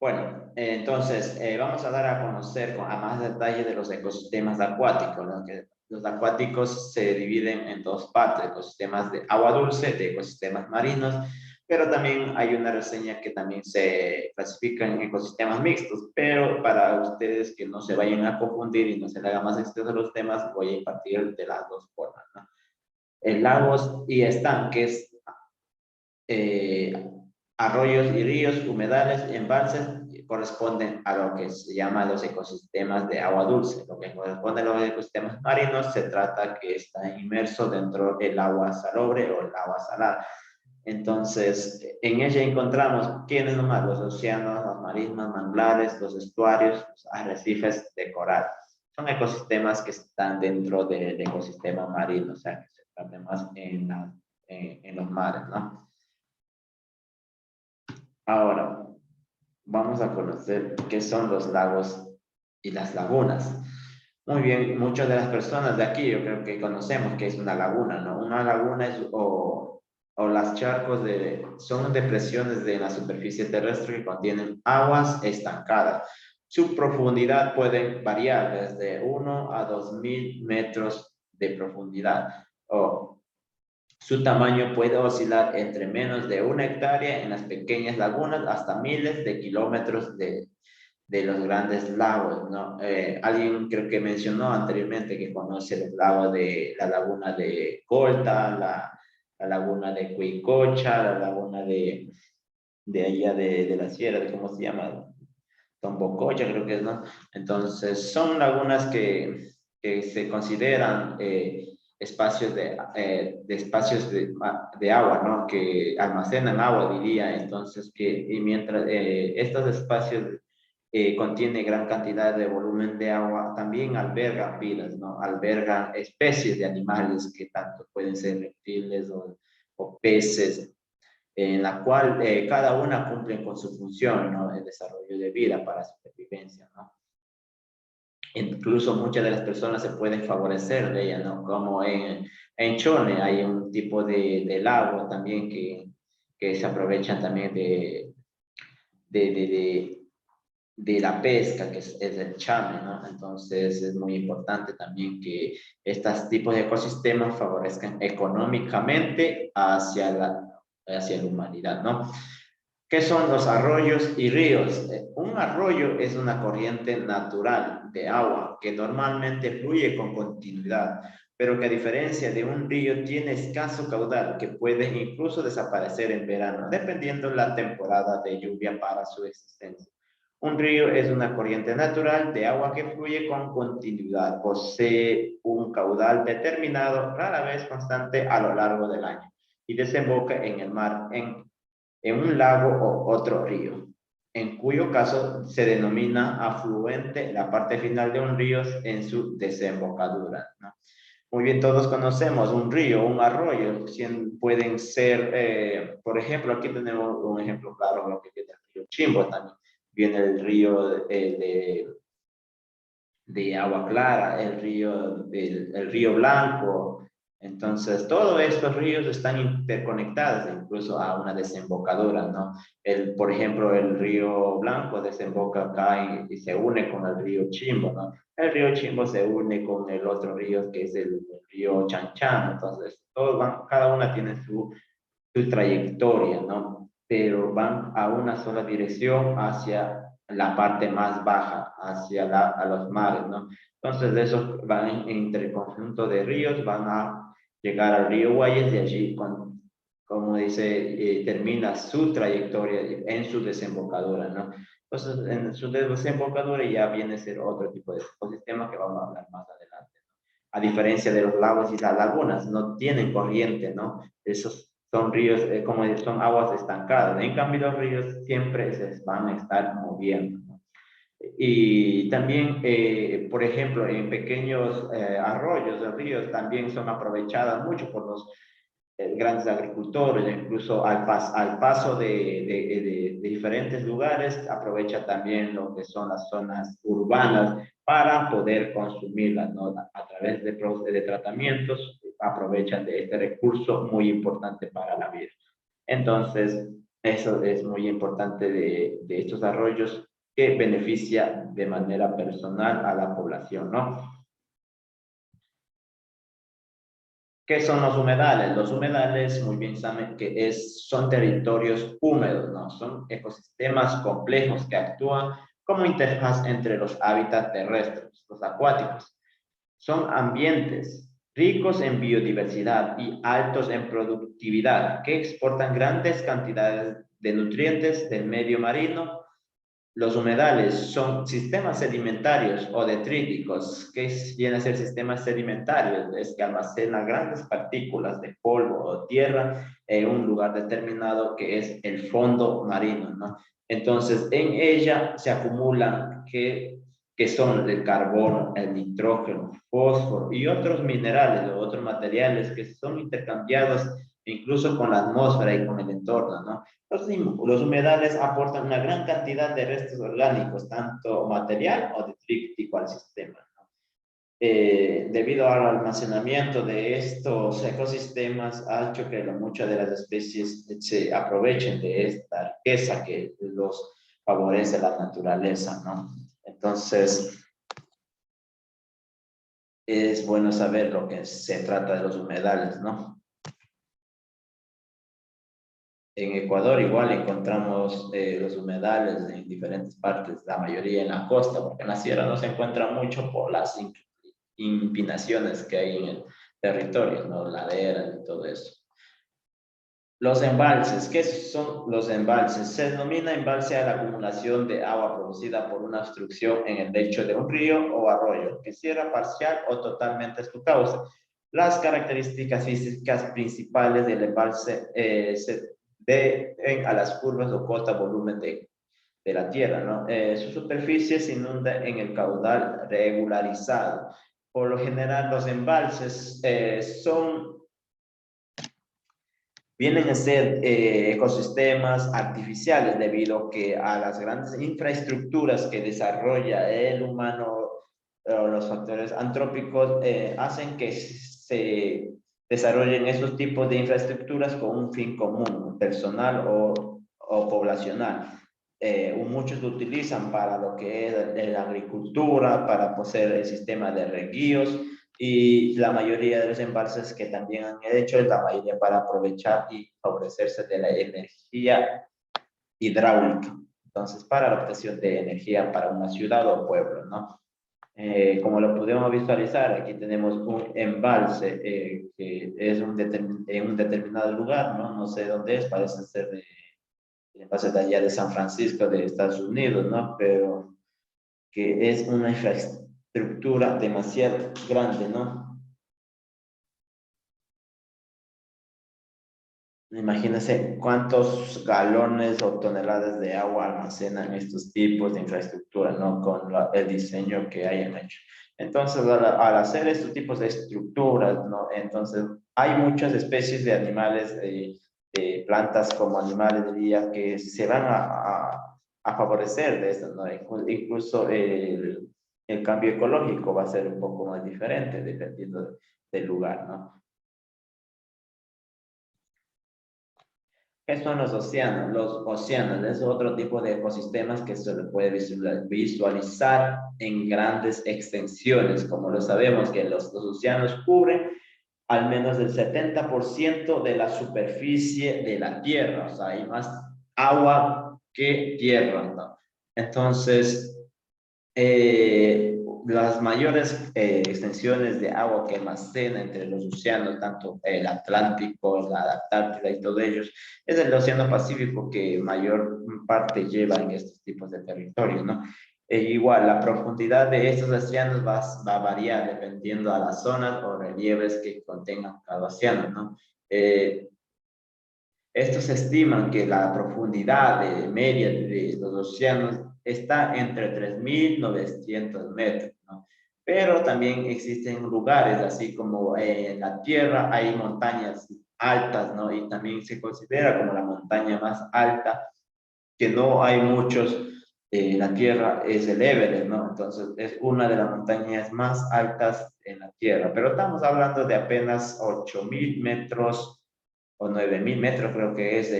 Bueno, entonces vamos a dar a conocer a más detalle de los ecosistemas acuáticos, ¿no? Que los acuáticos se dividen en dos partes, ecosistemas de agua dulce, de ecosistemas marinos, pero también hay una reseña que también se clasifica en ecosistemas mixtos, pero para ustedes que no se vayan a confundir y no se le haga más extenso los temas, voy a impartir de las dos formas, ¿no? En lagos y estanques, eh, arroyos y ríos, humedales, embalses, corresponden a lo que se llama los ecosistemas de agua dulce. Lo que corresponde a los ecosistemas marinos se trata que está inmerso dentro del agua salobre o el agua salada. Entonces, en ella encontramos, ¿quiénes nomás? Los océanos, las marismas, manglares, los estuarios, los arrecifes de coral. Son ecosistemas que están dentro del ecosistema marino, o sea, que se trata más en los mares, ¿no? Ahora, vamos a conocer qué son los lagos y las lagunas. Muy bien, muchas de las personas de aquí yo creo que conocemos que es una laguna, ¿no? Una laguna es o las charcos son depresiones de la superficie terrestre que contienen aguas estancadas. Su profundidad puede variar desde 1 a 2.000 metros de profundidad o su tamaño puede oscilar entre menos de 1 hectárea en las pequeñas lagunas hasta miles de kilómetros de los grandes lagos, ¿no? Alguien creo que mencionó anteriormente que conoce los lagos de la laguna de Colta, la laguna de Cuicocha, la laguna de allá de la sierra, de cómo se llama, Tombococha creo que es, ¿no? Entonces son lagunas que se consideran espacios de agua, ¿no? Que almacenan agua, diría. Entonces, y mientras estos espacios contienen gran cantidad de volumen de agua, también albergan vidas, ¿no? Albergan especies de animales que tanto pueden ser reptiles o peces, en la cual cada una cumple con su función, ¿no? El desarrollo de vida para supervivencia, ¿no? Incluso muchas de las personas se pueden favorecer de ella, ¿no? Como en Chone hay un tipo de lago también que se aprovechan también de, de, de, de la pesca, que es el chame, ¿no? Entonces es muy importante también que estos tipos de ecosistemas favorezcan económicamente hacia la humanidad, ¿no? ¿Qué son los arroyos y ríos? Un arroyo es una corriente natural de agua que normalmente fluye con continuidad, pero que a diferencia de un río tiene escaso caudal que puede incluso desaparecer en verano, dependiendo la temporada de lluvia para su existencia. Un río es una corriente natural de agua que fluye con continuidad, posee un caudal determinado, rara vez constante a lo largo del año, y desemboca en el mar en un lago o otro río, en cuyo caso se denomina afluente la parte final de un río en su desembocadura, ¿no? Muy bien, todos conocemos un río, un arroyo, pueden ser, por ejemplo, aquí tenemos un ejemplo claro, lo que viene el río Chimbo también, viene el río de Agua Clara, el río Blanco. Entonces, todos estos ríos están interconectados incluso a una desembocadura, ¿no? Por ejemplo, el río Blanco desemboca acá y se une con el río Chimbo, ¿no? El río Chimbo se une con el otro río que es el río Chanchán. Entonces, cada una tiene su trayectoria, ¿no? Pero van a una sola dirección hacia la parte más baja, a los mares, ¿no? Entonces, de esos van entre el conjunto de ríos, van a llegar al río Guayas y allí, como dice, termina su trayectoria en su desembocadura, ¿no? Entonces, en su desembocadura ya viene a ser otro tipo de ecosistema que vamos a hablar más adelante. A diferencia de los lagos y las lagunas, no tienen corriente, ¿no? Esos son ríos, como son aguas estancadas. En cambio, los ríos siempre se van a estar moviendo, ¿no? Y también, por ejemplo, en pequeños arroyos de ríos también son aprovechadas mucho por los grandes agricultores, incluso al paso de diferentes lugares, aprovecha también lo que son las zonas urbanas para poder consumirlas, ¿no? A través de tratamientos, aprovechan de este recurso muy importante para la vida. Entonces, Eso es muy importante de estos arroyos que beneficia de manera personal a la población, ¿no? ¿Qué son los humedales? Los humedales, muy bien saben que son territorios húmedos, ¿no? Son ecosistemas complejos que actúan como interfaz entre los hábitats terrestres, los acuáticos. Son ambientes ricos en biodiversidad y altos en productividad que exportan grandes cantidades de nutrientes del medio marino. Los humedales son sistemas sedimentarios o detríticos. ¿Qué viene a ser sistemas sedimentarios? Es que almacena grandes partículas de polvo o tierra en un lugar determinado que es el fondo marino, ¿no? Entonces, en ella se acumulan que son el carbono, el nitrógeno, fósforo y otros minerales o otros materiales que son intercambiados incluso con la atmósfera y con el entorno, ¿no? Los humedales aportan una gran cantidad de restos orgánicos, tanto material o detrítico al sistema, ¿no? Debido al almacenamiento de estos ecosistemas, ha hecho que muchas de las especies se aprovechen de esta riqueza que los favorece la naturaleza, ¿no? Entonces, es bueno saber lo que se trata de los humedales, ¿no? En Ecuador igual encontramos los humedales en diferentes partes, la mayoría en la costa, porque en la sierra no se encuentra mucho por las inclinaciones que hay en el territorio, ¿no? Laderas y todo eso. Los embalses, ¿qué son los embalses? Se denomina embalse a la acumulación de agua producida por una obstrucción en el lecho de un río o arroyo, que cierra parcial o totalmente su cauce. Las características físicas principales del embalse se deben a las curvas o cota volumen de la tierra, ¿no? Su superficie se inunda en el caudal regularizado. Por lo general, los embalses vienen a ser ecosistemas artificiales debido que a las grandes infraestructuras que desarrolla el humano, los factores antrópicos hacen que se desarrollen esos tipos de infraestructuras con un fin común, personal o poblacional. Muchos lo utilizan para lo que es la agricultura, para poseer el sistema de reguíos, y la mayoría de los embalses que también han hecho es la mayoría para aprovechar y favorecerse de la energía hidráulica. Entonces, para la obtención de energía para una ciudad o pueblo, ¿no? Como lo podemos visualizar, aquí tenemos un embalse que es en un determinado lugar, ¿no? No sé dónde es, parece ser el embalse de allá de San Francisco de Estados Unidos, ¿no? Pero que es una infraestructura demasiado grande, ¿no? Imagínense cuántos galones o toneladas de agua almacenan estos tipos de infraestructura, ¿no? Con el diseño que hayan hecho. Entonces, al hacer estos tipos de estructuras, ¿no? Entonces, hay muchas especies de animales, de plantas como animales, diría, que se van a favorecer de esto, ¿no? Incluso el cambio ecológico va a ser un poco más diferente dependiendo del lugar, ¿no? ¿Qué son los océanos? Los océanos es otro tipo de ecosistemas que se le puede visualizar en grandes extensiones. Como lo sabemos, que los océanos cubren al menos el 70% de la superficie de la Tierra. O sea, hay más agua que tierra, ¿no? Entonces, las mayores extensiones de agua que almacena entre los océanos, tanto el Atlántico, la Antártida y todos ellos, es el Océano Pacífico que mayor parte lleva en estos tipos de territorios, ¿no? Igual, la profundidad de estos océanos va a variar dependiendo a las zonas o relieves que contengan cada océano, ¿no? Estos estiman que la profundidad media de los océanos está entre 3.900 metros, ¿no? Pero también existen lugares, así como en la Tierra hay montañas altas, ¿no? Y también se considera como la montaña más alta, que no hay muchos en la Tierra, es el Everest, ¿no? Entonces es una de las montañas más altas en la Tierra, pero estamos hablando de apenas 8.000 metros o 9.000 metros creo que es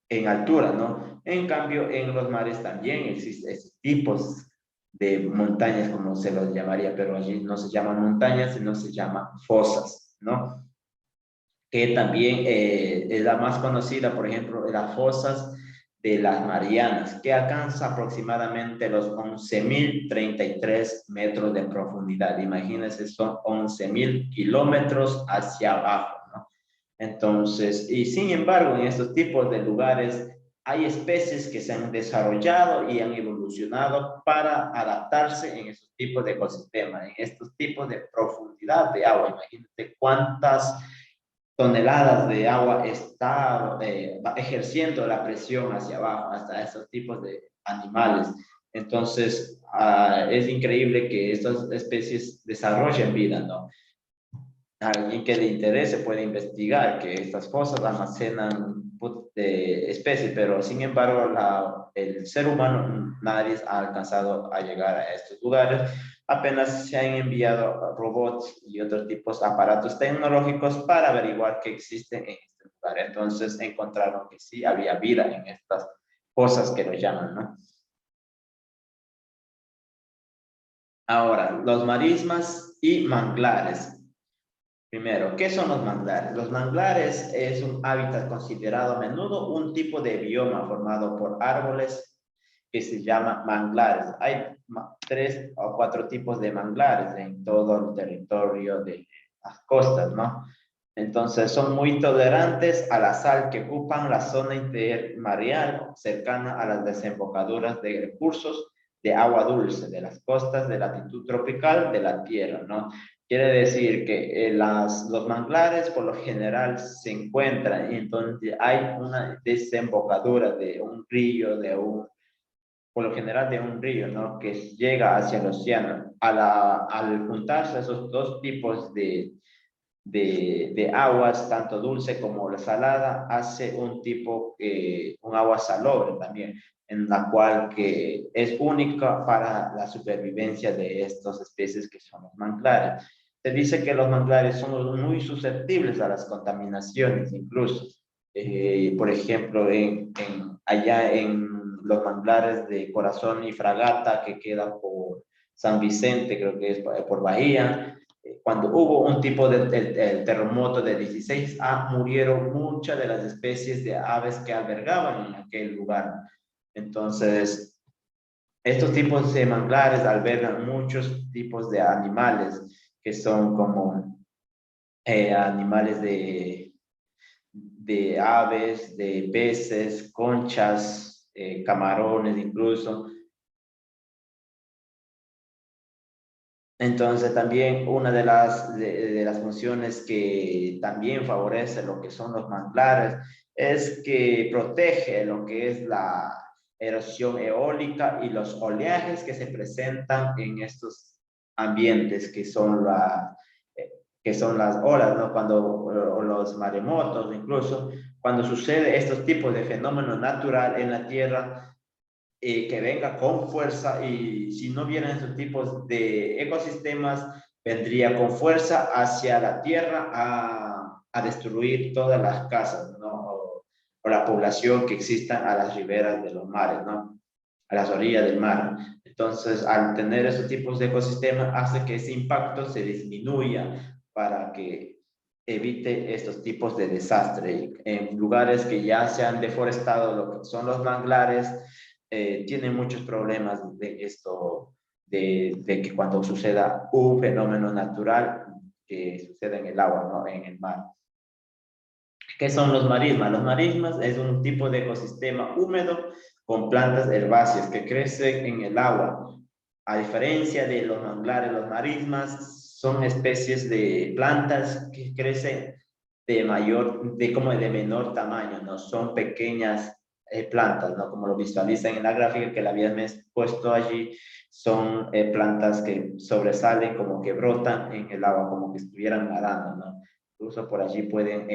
en altura, ¿no? En cambio, en los mares también existen estos tipos de montañas, como se los llamaría, pero allí no se llaman montañas, sino se llaman fosas, ¿no? Que también es la más conocida, por ejemplo, las fosas de las Marianas, que alcanza aproximadamente los 11.033 metros de profundidad. Imagínense, son 11.000 kilómetros hacia abajo, ¿no? Entonces, y sin embargo, en estos tipos de lugares hay especies que se han desarrollado y han evolucionado para adaptarse en esos tipos de ecosistemas, en estos tipos de profundidad de agua. Imagínate cuántas toneladas de agua está ejerciendo la presión hacia abajo, hasta esos tipos de animales. Entonces, es increíble que estas especies desarrollen vida, ¿no? A alguien que le interese puede investigar que estas fosas almacenan especies, pero sin embargo el ser humano nadie ha alcanzado a llegar a estos lugares. Apenas se han enviado robots y otros tipos de aparatos tecnológicos para averiguar qué existe en este lugar. Entonces encontraron que sí había vida en estas fosas que lo llaman, ¿no? Ahora, los marismas y manglares. Primero, ¿qué son los manglares? Los manglares es un hábitat considerado a menudo un tipo de bioma formado por árboles que se llama manglares. Hay 3 o 4 tipos de manglares en todo el territorio de las costas, ¿no? Entonces son muy tolerantes a la sal que ocupan la zona intermareal cercana a las desembocaduras de recursos de agua dulce de las costas de latitud tropical de la Tierra, ¿no? Quiere decir que los manglares por lo general se encuentran en donde hay una desembocadura de un río, por lo general de un río, ¿no? Que llega hacia el océano. Al juntarse esos dos tipos de aguas, tanto dulce como la salada, hace un agua salobre también, en la cual que es única para la supervivencia de estas especies que son los manglares. Se dice que los manglares son muy susceptibles a las contaminaciones, incluso. Por ejemplo, allá en los manglares de Corazón y Fragata, que queda por San Vicente, creo que es por Bahía, cuando hubo un tipo de el terremoto de 16A, murieron muchas de las especies de aves que albergaban en aquel lugar. Entonces, estos tipos de manglares albergan muchos tipos de animales que son como animales de aves, de peces, conchas, camarones incluso. Entonces también una de las funciones que también favorece lo que son los manglares es que protege lo que es la erosión eólica y los oleajes que se presentan en estos ambientes que son las olas, ¿no? O los maremotos, incluso cuando sucede estos tipos de fenómenos naturales en la Tierra, que venga con fuerza, y si no vienen esos tipos de ecosistemas, vendría con fuerza hacia la tierra a destruir todas las casas, ¿no? O la población que existan a las riberas de los mares, ¿no? A las orillas del mar. Entonces, al tener esos tipos de ecosistemas, hace que ese impacto se disminuya para que evite estos tipos de desastre. En lugares que ya se han deforestado lo que son los manglares, tienen muchos problemas de esto, de que cuando suceda un fenómeno natural que suceda en el agua, ¿no? En el mar. ¿Qué son los marismas? Los marismas es un tipo de ecosistema húmedo con plantas herbáceas que crecen en el agua. A diferencia de los manglares, los marismas son especies de plantas que crecen como de menor tamaño, ¿no? Son pequeñas plantas, ¿no? Como lo visualizan en la gráfica que la habían puesto allí, son plantas que sobresalen, como que brotan en el agua, como que estuvieran nadando, ¿no? Incluso por allí pueden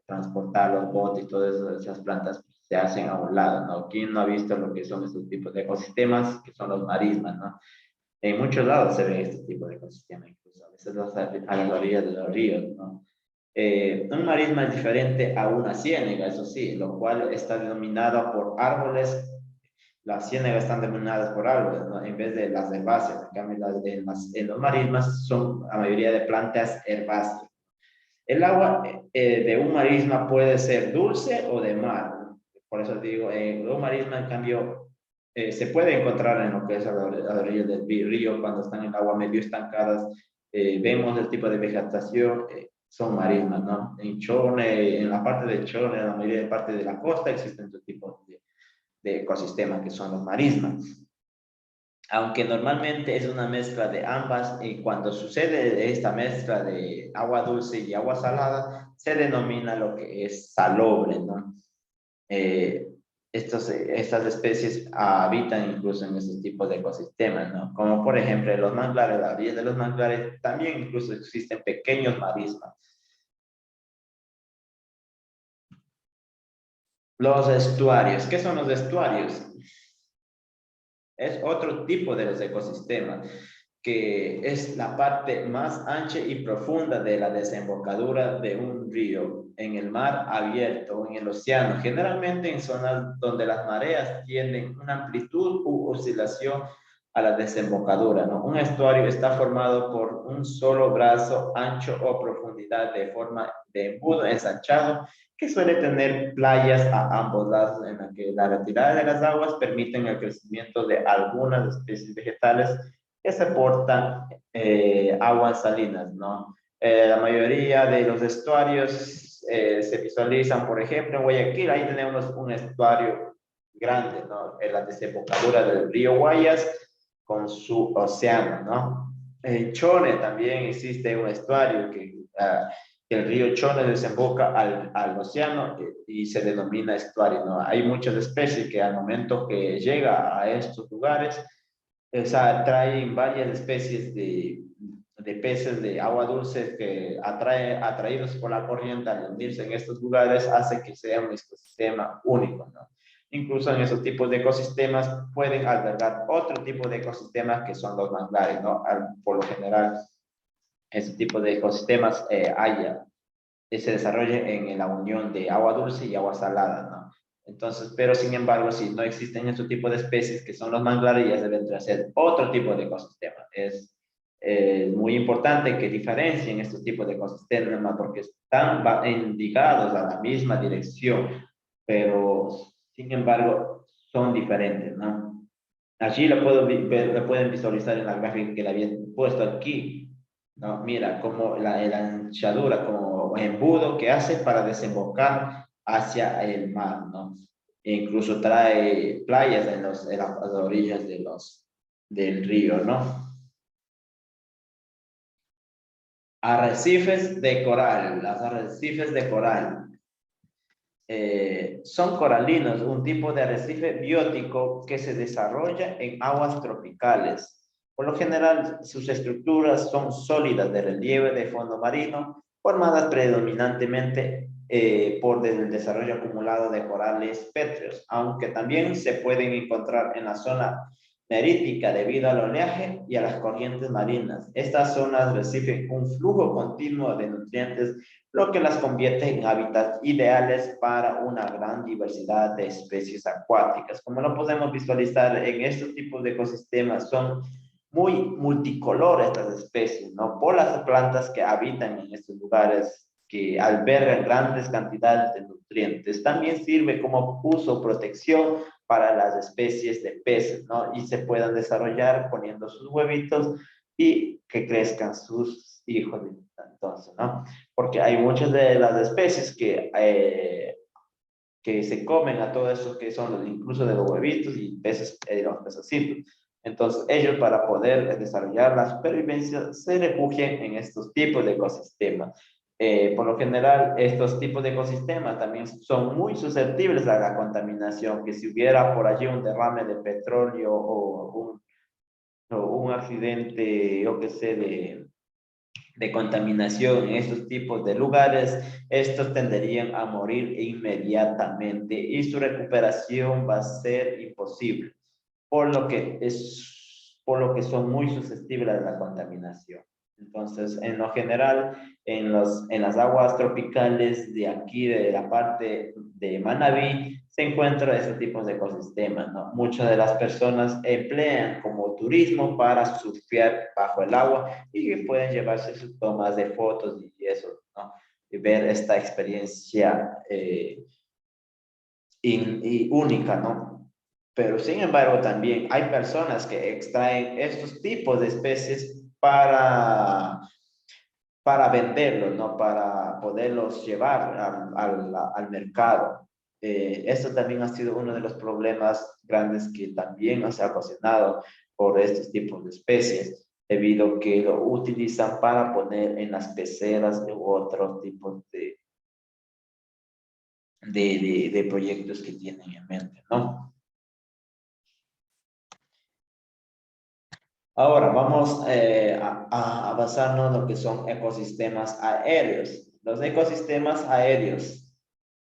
transportar los botes y todas esas plantas se hacen a un lado, ¿no? ¿Quién no ha visto lo que son estos tipos de ecosistemas, que son los marismas, ¿no? En muchos lados se ve este tipo de ecosistemas, incluso a veces a las orillas de los ríos, ¿no? Un marisma es diferente a una ciénaga, eso sí, lo cual está denominado por árboles. Las ciénagas están denominadas por árboles, ¿no? En vez de las herbáceas. En cambio, en los marismas son la mayoría de plantas herbáceas. El agua de un marisma puede ser dulce o de mar. Por eso digo, un marisma, en cambio, se puede encontrar en lo que es a la orilla del río, cuando están en agua medio estancadas. Vemos el tipo de vegetación, son marismas, ¿no? En Chone, en la parte de Chone, en la mayoría de parte de la costa, existen otro tipo de ecosistemas que son los marismas. Aunque normalmente es una mezcla de ambas, y cuando sucede esta mezcla de agua dulce y agua salada, se denomina lo que es salobre, ¿no? Eh, estas especies habitan incluso en estos tipos de ecosistemas, ¿no? Como por ejemplo en los manglares, la orilla de los manglares también incluso existen pequeños marismas. Los estuarios, ¿qué son los estuarios? Es otro tipo de los ecosistemas, que es la parte más ancha y profunda de la desembocadura de un río en el mar abierto o en el océano, generalmente en zonas donde las mareas tienen una amplitud u oscilación a la desembocadura, ¿no? Un estuario está formado por un solo brazo ancho o profundidad de forma de embudo ensanchado que suele tener playas a ambos lados en la que la retirada de las aguas permiten el crecimiento de algunas especies vegetales que soportan aguas salinas, ¿no? La mayoría de los estuarios se visualizan, por ejemplo, en Guayaquil, ahí tenemos un estuario grande, ¿no? En la desembocadura del río Guayas con su océano, ¿no? En Chone también existe un estuario que el río Chone desemboca al océano y se denomina estuario, ¿no? Hay muchas especies que al momento que llega a estos lugares, o sea, traen varias especies de peces de agua dulce que atraídos por la corriente al hundirse en estos lugares hace que sea un ecosistema único, ¿no? Incluso en esos tipos de ecosistemas pueden albergar otro tipo de ecosistemas que son los manglares, ¿no? Por lo general, ese tipo de ecosistemas se desarrolla en la unión de agua dulce y agua salada, ¿no? Entonces, pero sin embargo, si no existen este tipo de especies que son los manglares, ya se vendrá a ser otro tipo de ecosistema. Es muy importante que diferencien estos tipos de ecosistemas porque están indicados a la misma dirección, pero sin embargo son diferentes, ¿no? Allí lo pueden visualizar en la gráfica que le había puesto aquí, ¿no? Mira, como la anchadura, como embudo que hace para desembocar hacia el mar, ¿no? E incluso trae playas en las orillas del río, ¿no? Arrecifes de coral, las arrecifes de coral. Son coralinos, un tipo de arrecife biótico que se desarrolla en aguas tropicales. Por lo general, sus estructuras son sólidas de relieve de fondo marino, formadas predominantemente por el desarrollo acumulado de corales pétreos, aunque también se pueden encontrar en la zona merítica debido al oleaje y a las corrientes marinas. Estas zonas reciben un flujo continuo de nutrientes, lo que las convierte en hábitats ideales para una gran diversidad de especies acuáticas. Como lo podemos visualizar en estos tipos de ecosistemas, son muy multicolores estas especies, ¿no? Por las plantas que habitan en estos lugares que albergan grandes cantidades de nutrientes. También sirve como uso protección para las especies de peces, ¿no? Y se puedan desarrollar poniendo sus huevitos y que crezcan sus hijos. Entonces, ¿no? Porque hay muchas de las especies que se comen a todo eso que son incluso de los huevitos y peces, los pececitos. Entonces, ellos para poder desarrollar la supervivencia se refugian en estos tipos de ecosistemas. Por lo general, estos tipos de ecosistemas también son muy susceptibles a la contaminación, que si hubiera por allí un derrame de petróleo o un accidente, yo qué sé, de contaminación en estos tipos de lugares, estos tenderían a morir inmediatamente y su recuperación va a ser imposible, por lo que son muy susceptibles a la contaminación. Entonces, en lo general, en las aguas tropicales de aquí, de la parte de Manabí, se encuentran estos tipos de ecosistemas, ¿no? Muchas de las personas emplean como turismo para surfear bajo el agua y pueden llevarse sus tomas de fotos y eso, ¿no? Y ver esta experiencia y única, ¿no? Pero sin embargo también hay personas que extraen estos tipos de especies para venderlos, ¿no? Para poderlos llevar al mercado. Esto también ha sido uno de los problemas grandes que también nos ha ocasionado por estos tipos de especies, debido a que lo utilizan para poner en las peceras u otros tipos de proyectos que tienen en mente, ¿no? Ahora vamos a basarnos en lo que son ecosistemas aéreos. Los ecosistemas aéreos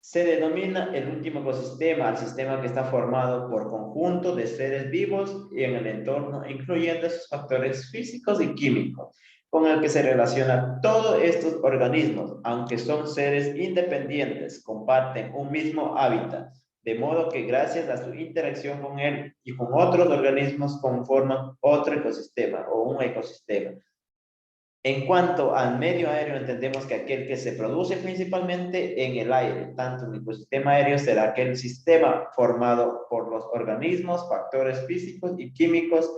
se denomina el último ecosistema al sistema que está formado por conjunto de seres vivos y en el entorno, incluyendo sus factores físicos y químicos, con el que se relacionan todos estos organismos, aunque son seres independientes, comparten un mismo hábitat, de modo que gracias a su interacción con él y con otros organismos conforman otro ecosistema o un ecosistema. En cuanto al medio aéreo, entendemos que aquel que se produce principalmente en el aire, tanto un ecosistema aéreo será aquel sistema formado por los organismos, factores físicos y químicos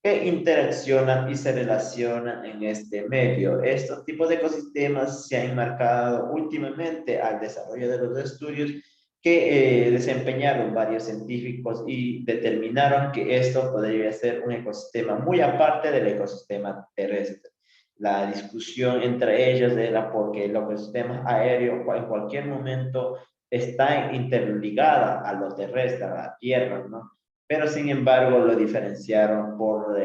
que interaccionan y se relacionan en este medio. Estos tipos de ecosistemas se han enmarcado últimamente al desarrollo de los estudios que desempeñaron varios científicos y determinaron que esto podría ser un ecosistema muy aparte del ecosistema terrestre. La discusión entre ellos era porque el ecosistema aéreo en cualquier momento está interligada a lo terrestre, a la tierra, ¿no? Pero sin embargo lo diferenciaron por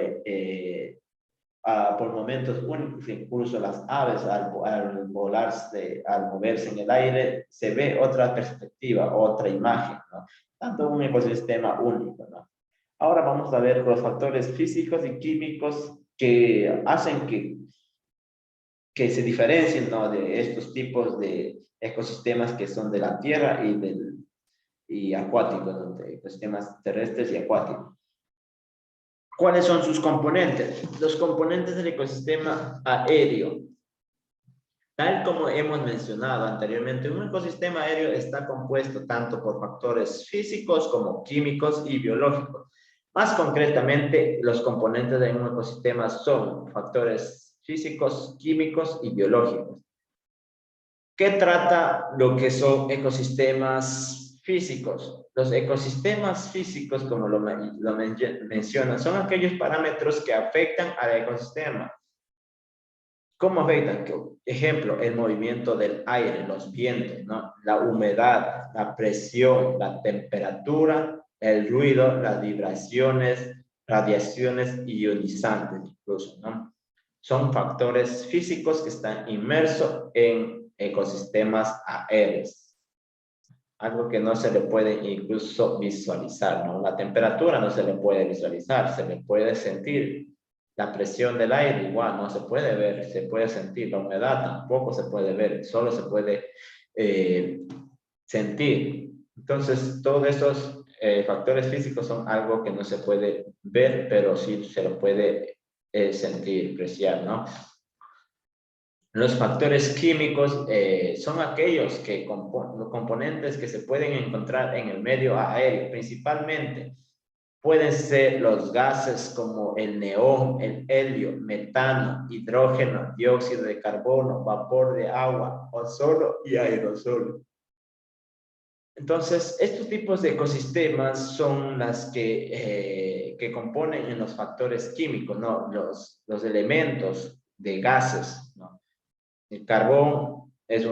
momentos únicos, incluso las aves al volarse, al moverse en el aire, se ve otra perspectiva, otra imagen, ¿no? Tanto un ecosistema único, ¿no? Ahora vamos a ver los factores físicos y químicos que hacen que se diferencien, ¿no? De estos tipos de ecosistemas que son de la tierra y acuáticos, ¿no? De ecosistemas terrestres y acuáticos. ¿Cuáles son sus componentes? Los componentes del ecosistema aéreo. Tal como hemos mencionado anteriormente, un ecosistema aéreo está compuesto tanto por factores físicos como químicos y biológicos. Más concretamente, los componentes de un ecosistema son factores físicos, químicos y biológicos. ¿Qué trata lo que son ecosistemas físicos? Los ecosistemas físicos, como lo menciona, son aquellos parámetros que afectan al ecosistema. ¿Cómo afectan? Ejemplo, el movimiento del aire, los vientos, ¿no? La humedad, la presión, la temperatura, el ruido, las vibraciones, radiaciones ionizantes incluso, ¿no? Son factores físicos que están inmersos en ecosistemas aéreos. Algo que no se le puede incluso visualizar, ¿no? La temperatura no se le puede visualizar, se le puede sentir. La presión del aire igual no se puede ver, se puede sentir. La humedad tampoco se puede ver, solo se puede sentir. Entonces, todos esos factores físicos son algo que no se puede ver, pero sí se lo puede sentir, apreciar, ¿no? Los factores químicos son aquellos componentes que se pueden encontrar en el medio aéreo, principalmente. Pueden ser los gases como el neón, el helio, metano, hidrógeno, dióxido de carbono, vapor de agua, ozono y aerosol. Entonces, estos tipos de ecosistemas son las que componen en los factores químicos, ¿no? Los elementos de gases, ¿no? El carbón es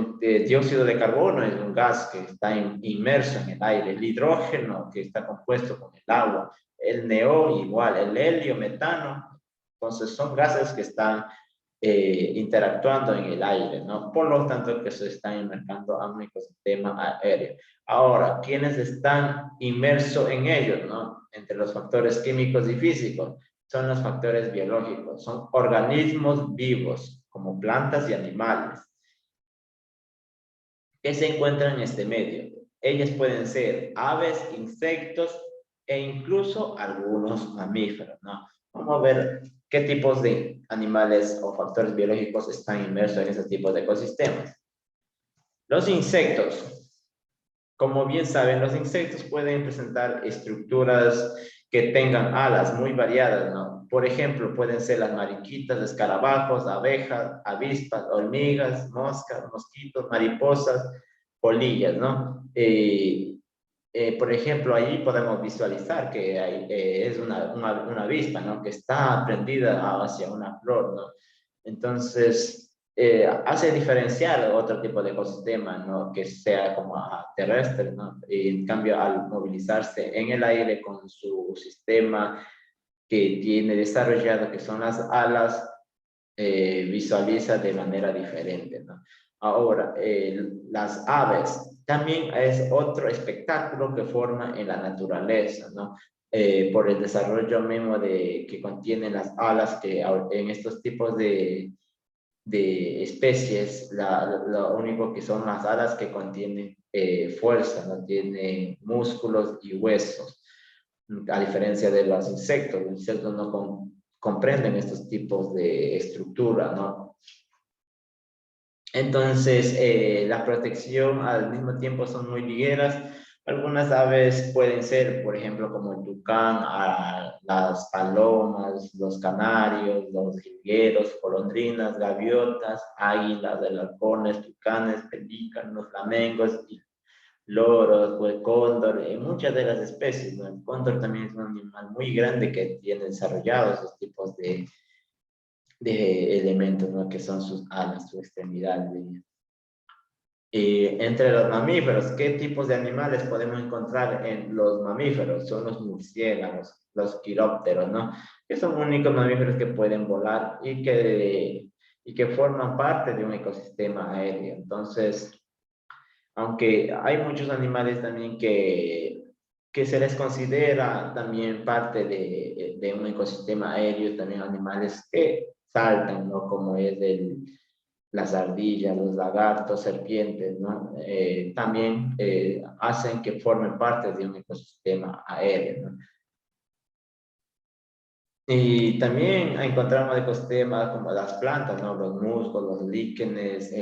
dióxido de carbono es un gas que está inmerso en el aire. El hidrógeno que está compuesto con el agua. El neón igual. El helio, metano. Entonces son gases que están interactuando en el aire, ¿no? Por lo tanto que se están inmercando a un ecosistema aéreo. Ahora, ¿quiénes están inmersos en ellos, no? Entre los factores químicos y físicos son los factores biológicos, son organismos vivos, como plantas y animales, que se encuentran en este medio. Ellas pueden ser aves, insectos e incluso algunos mamíferos, ¿no? Vamos a ver qué tipos de animales o factores biológicos están inmersos en esos tipos de ecosistemas. Los insectos. Como bien saben, los insectos pueden presentar estructuras que tengan alas muy variadas, ¿no? Por ejemplo, pueden ser las mariquitas, escarabajos, abejas, avispas, hormigas, moscas, mosquitos, mariposas, polillas, ¿no? Por ejemplo, ahí podemos visualizar que es una avispa, ¿no? Que está prendida hacia una flor, ¿no? Entonces, hace diferenciar otro tipo de ecosistema, ¿no? Que sea como terrestre, ¿no? Y en cambio, al movilizarse en el aire con su sistema que tiene desarrollado, que son las alas, visualiza de manera diferente, ¿no? Ahora, las aves también es otro espectáculo que forma en la naturaleza, ¿no? Por el desarrollo mismo que contienen las alas, que en estos tipos de especies, lo único que son las alas que contienen fuerza, no tienen músculos y huesos, a diferencia de los insectos no comprenden estos tipos de estructura, ¿no? Entonces, la protección al mismo tiempo son muy ligueras. Algunas aves pueden ser, por ejemplo, como el tucán, las palomas, los canarios, los jilgueros, golondrinas, gaviotas, águilas, halcones, tucanes, pelícanos, flamengos, loros, o el cóndor, muchas de las especies, ¿no? El cóndor también es un animal muy grande que tiene desarrollados esos tipos de elementos, ¿no? Que son sus alas, su extremidad. Entre los mamíferos, ¿qué tipos de animales podemos encontrar en los mamíferos? Son los murciélagos, los quirópteros, ¿no? Que son únicos mamíferos que pueden volar y que forman parte de un ecosistema aéreo. Entonces, aunque hay muchos animales también que se les considera también parte de un ecosistema aéreo, también animales que saltan, ¿no? Como es las ardillas, los lagartos, serpientes, ¿no? También hacen que formen parte de un ecosistema aéreo, ¿no? Y también encontramos ecosistemas como las plantas, ¿no? Los musgos, los líquenes,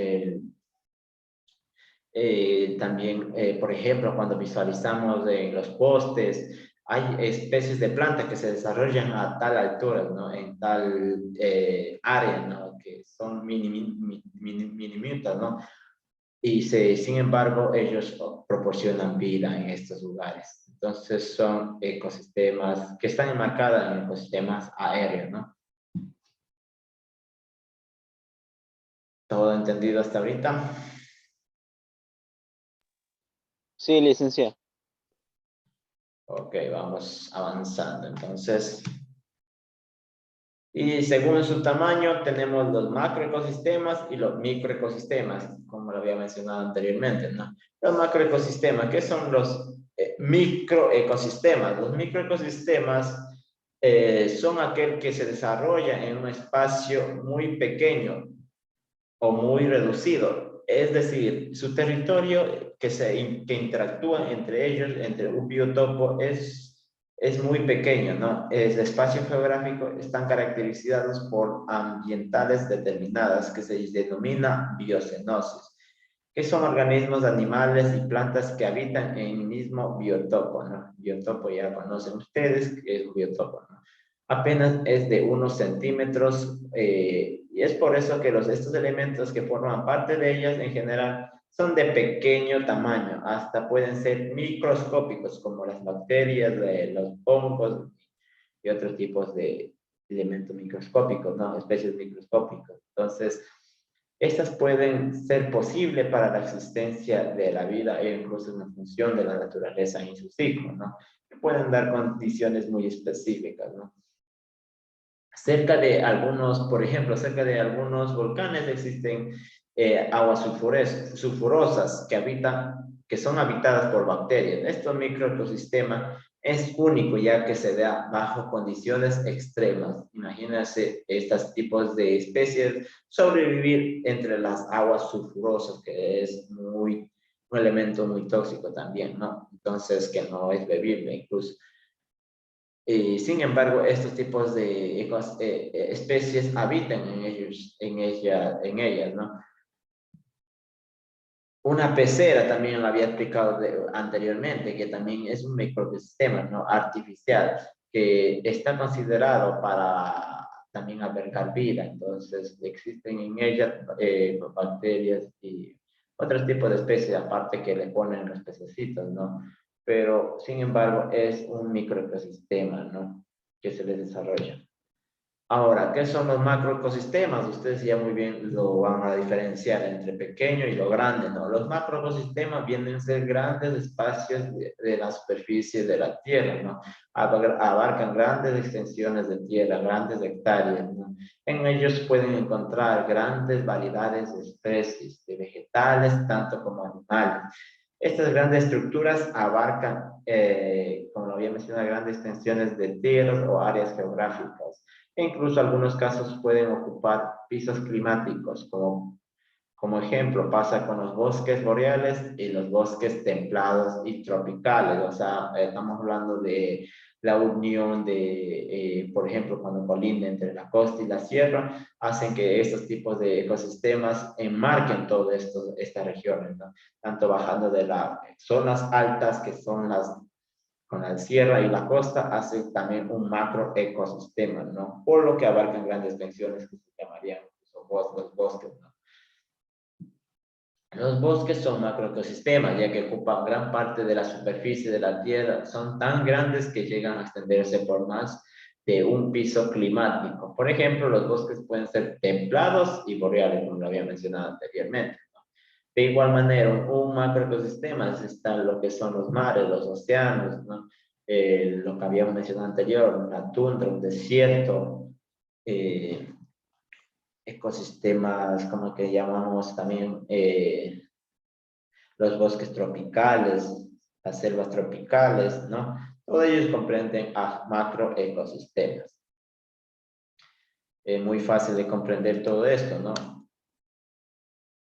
también, por ejemplo, cuando visualizamos en los postes, hay especies de plantas que se desarrollan a tal altura, ¿no? En tal área, ¿no? Que son minimitas, ¿no? Y sin embargo, ellos proporcionan vida en estos lugares. Entonces, son ecosistemas que están enmarcados en ecosistemas aéreos, ¿no? ¿Todo entendido hasta ahorita? Sí, licenciado. Ok, vamos avanzando. Entonces, y según su tamaño, tenemos los macroecosistemas y los microecosistemas, como lo había mencionado anteriormente, ¿no? Los macroecosistemas, ¿qué son los microecosistemas? Los microecosistemas son aquel que se desarrolla en un espacio muy pequeño o muy reducido. Es decir, su territorio que interactúa entre ellos, entre un biotopo, es muy pequeño, ¿no? El espacio geográfico están caracterizados por ambientales determinadas que se denomina biocenosis, que son organismos animales y plantas que habitan en el mismo biotopo, ¿no? Biotopo ya conocen ustedes que es un biotopo, ¿no? Apenas es de unos centímetros, y es por eso que estos elementos que forman parte de ellas en general son de pequeño tamaño, hasta pueden ser microscópicos como las bacterias, los hongos y otros tipos de elementos microscópicos, ¿no? Especies microscópicas. Entonces, estas pueden ser posibles para la existencia de la vida e incluso una función de la naturaleza en su ciclo, ¿no? Que pueden dar condiciones muy específicas, ¿no? Cerca de algunos, por ejemplo, cerca de algunos volcanes existen aguas sulfurosas que son habitadas por bacterias. Estos microecosistemas es único ya que se da bajo condiciones extremas. Imagínense estos tipos de especies sobrevivir entre las aguas sulfurosas, que es un elemento muy tóxico también, ¿no? Entonces, que no es bebible incluso. Sin embargo, estos tipos de especies habitan en ellas, ¿no? Una pecera también lo había explicado anteriormente, que también es un microecosistema, ¿no? Artificial, que está considerado para también albergar vida. Entonces, existen en ella bacterias y otros tipos de especies, aparte que le ponen los pececitos, ¿no? Pero, sin embargo, es un microecosistema, ¿no? Que se les desarrolla. Ahora, ¿qué son los macroecosistemas? Ustedes ya muy bien lo van a diferenciar entre pequeño y lo grande, ¿no? Los macroecosistemas vienen a ser grandes espacios de la superficie de la Tierra, ¿no? Abarcan grandes extensiones de tierra, grandes hectáreas, ¿no? En ellos pueden encontrar grandes variedades de especies, de vegetales, tanto como animales. Estas grandes estructuras abarcan, como lo había mencionado, grandes extensiones de tierras o áreas geográficas. E incluso algunos casos pueden ocupar pisos climáticos, como ejemplo pasa con los bosques boreales y los bosques templados y tropicales. O sea, estamos hablando de la unión de, por ejemplo, cuando colinda entre la costa y la sierra, hacen que estos tipos de ecosistemas enmarquen todo esto, estas regiones, ¿no? Tanto bajando de las zonas altas, que son las con la sierra y la costa, hace también un macro ecosistema, ¿no? Por lo que abarcan grandes extensiones que se llamarían los bosques, ¿no? Los bosques son macroecosistemas, ya que ocupan gran parte de la superficie de la Tierra. Son tan grandes que llegan a extenderse por más de un piso climático. Por ejemplo, los bosques pueden ser templados y boreales, como lo había mencionado anteriormente, ¿no? De igual manera, un macroecosistema está lo que son los mares, los océanos, ¿no? Lo que habíamos mencionado anterior, una tundra, un desierto, eh, ecosistemas como que llamamos también los bosques tropicales, las selvas tropicales, ¿no? Todos ellos comprenden a macroecosistemas. Es muy fácil de comprender todo esto, ¿no?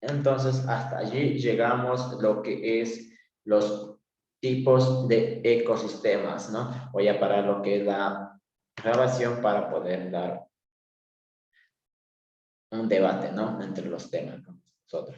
Entonces, hasta allí llegamos lo que es los tipos de ecosistemas, ¿no? Voy a parar lo que es la grabación para poder dar un debate, ¿no? Entre los temas con nosotros.